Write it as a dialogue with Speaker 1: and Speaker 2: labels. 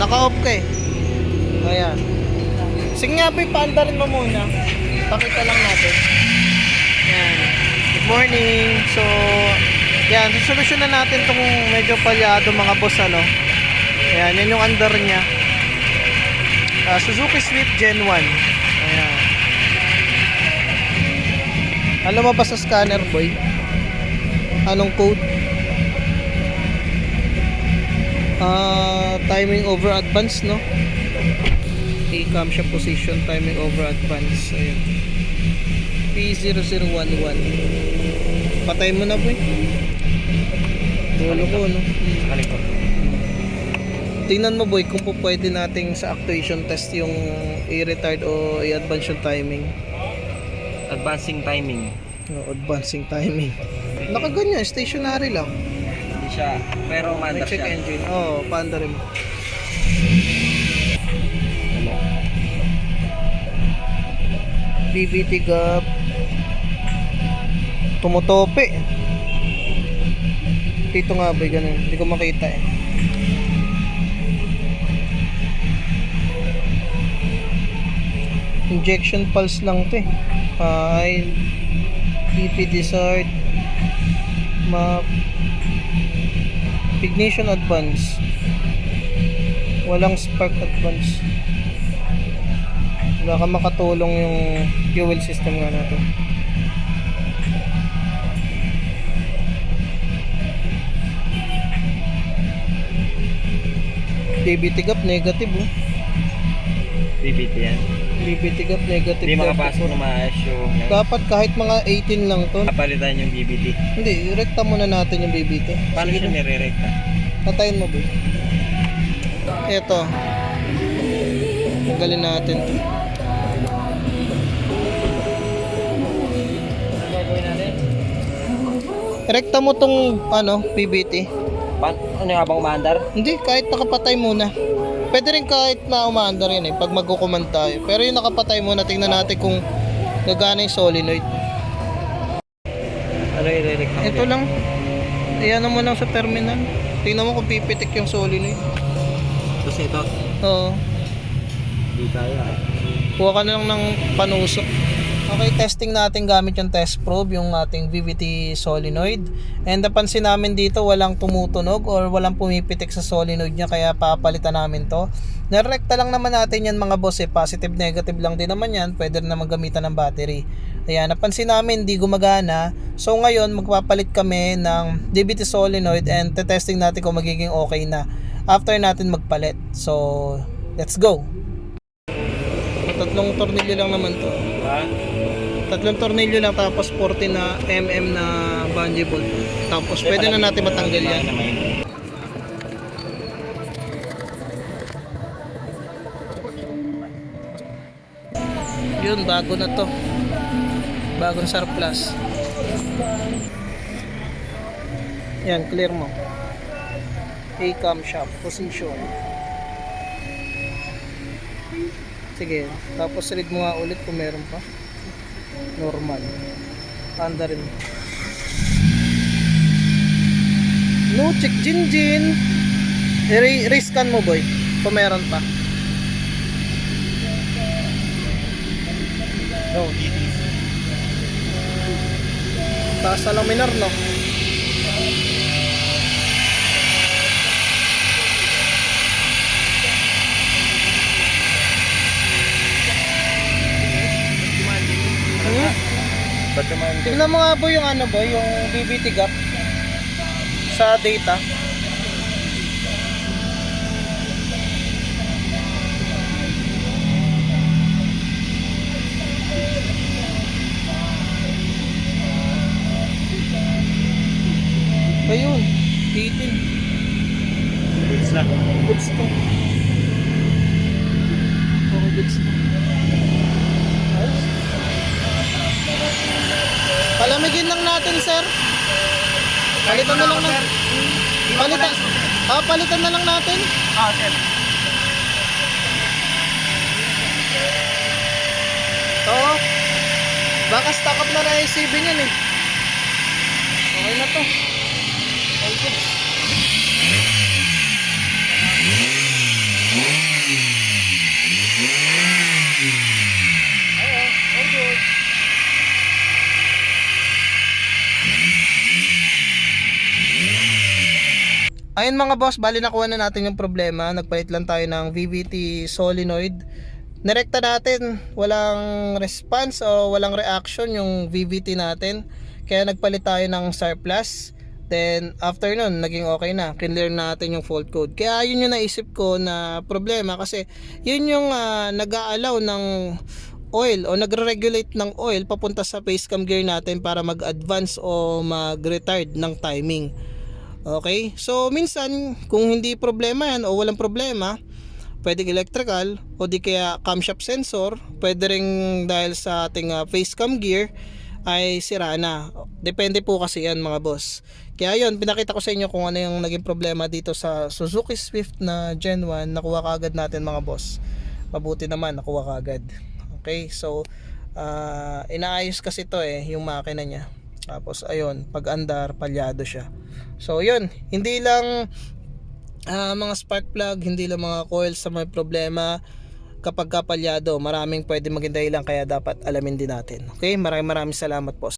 Speaker 1: Naka-off ka eh. Ayan. Sige nga boy, paanda rin mo muna. Pakita lang natin. Ayan. Good morning. So, yan. Solusyon na natin itong medyo palyado mga boss, ano. Ayan. Yan yung under niya. Suzuki Swift Gen 1. Ayan. Alam mo ba sa scanner boy? Anong code? Timing over advance, no? Camshaft position, timing over advance. Ayan. P0011. Patay mo na boy. Tulo ko, no? Tingnan mo boy kung po pwede nating sa actuation test yung i-retard o i-advance yung timing.
Speaker 2: Advancing timing.
Speaker 1: Advancing timing. Nakaganyan, stationary lang.
Speaker 2: Hindi siya, pero
Speaker 1: May
Speaker 2: umandar
Speaker 1: check
Speaker 2: siya.
Speaker 1: engine. Paanda rin. BBT gap. Tumutope. Dito nga ba ganun? Hindi ko makita eh. Injection pulse lang 'to eh. BP desired map ignition advance. Walang spark advance. Wala ka makatulong yung fuel system nga natin. BBT gap negative oh.
Speaker 2: BBT yan.
Speaker 1: BBT gap negative.
Speaker 2: Hindi makapasok na maayos yung...
Speaker 1: Dapat kahit mga 18 lang to.
Speaker 2: Kapalitan yung BBT.
Speaker 1: Hindi, rekta muna natin yung BBT.
Speaker 2: Paano siya nire-recta?
Speaker 1: Patayin mo boy. Eto. Tanggalin natin to.
Speaker 2: Gagawin natin?
Speaker 1: Rekta mo tong PBT.
Speaker 2: Ano yung habang umandar?
Speaker 1: Hindi, kahit nakapatay muna. Pwede rin kahit na umaandar yun eh, pag magkukuman tayo. Pero yung nakapatay muna, tingnan natin kung gagana yung solenoid.
Speaker 2: Ano i-recta?
Speaker 1: Ito lang. Ayan mo lang sa terminal. Tingnan mo kung pipitik yung solenoid.
Speaker 2: Tapos ito?
Speaker 1: Oo.
Speaker 2: Hindi kaya.
Speaker 1: Kuha ka na lang ng panusok. Okay, testing natin gamit yung test probe, yung ating VVT solenoid. And napansin namin dito walang tumutunog or walang pumipitik sa solenoid niya, kaya papalitan namin to. Narekta lang naman natin yan mga boss eh. Positive negative lang din naman yan. Pwede rin naman gamitan ng battery. Ayan, napansin namin di gumagana. So ngayon magpapalit kami ng VVT solenoid and testing natin kung magiging okay na after natin magpalit. So let's go. Tatlong tornilyo lang naman to.
Speaker 2: Ha?
Speaker 1: Tatlong tornilyo lang tapos 40 na mm na bungee bolt. Tapos pwede na natin matanggal yan. Yun, bago na to. Bagong surplus. Yan, clear mo. Camshaft position. Sige, tapos read mo nga ulit kung meron pa. Normal. Panda rin. No check Jinjin. I-rescan mo boy kung meron pa. No. Taas na lang minor no.
Speaker 2: Ba't naman din?
Speaker 1: Tingnan mo nga boy yung boy, yung BBT gap sa data. Ayun, 18.
Speaker 2: Goods na.
Speaker 1: Goods to. Okay, goods to. Ayos. Palamigin lang natin, sir. Palitan na lang natin. Palitan na lang natin.
Speaker 2: Sir.
Speaker 1: Oo. Baka stock up na na-ACB niyan eh. Okay na to. Okay. Ayun mga boss, bali nakuha na natin yung problema. Nagpalit lang tayo ng VVT solenoid. Nirekta natin, walang response o walang reaction yung VVT natin. Kaya nagpalit tayo ng SAR Plus. Then after nun, naging okay na. Clear natin yung fault code. Kaya yun yung naisip ko na problema kasi yun yung nag-a-allow ng oil o nagre-regulate ng oil papunta sa face cam gear natin para mag-advance o mag-retard ng timing. Okay? So minsan kung hindi problema yan o walang problema, pwedeng electrical o di kaya camshaft sensor, pwede ring dahil sa ating face cam gear ay sira na. Depende po kasi yan mga boss. Kaya yun, pinakita ko sa inyo kung ano yung naging problema dito sa Suzuki Swift na Gen 1. Nakuha kaagad natin mga boss. Mabuti naman, nakuha kaagad. Okay, so inaayos kasi to yung makina niya. Tapos ayun, pag andar, palyado siya. So yun, hindi lang mga spark plug, hindi lang mga coils sa may problema. Kapag kapalyado, maraming pwede maging dahilan, kaya dapat alamin din natin. Okay, maraming salamat po.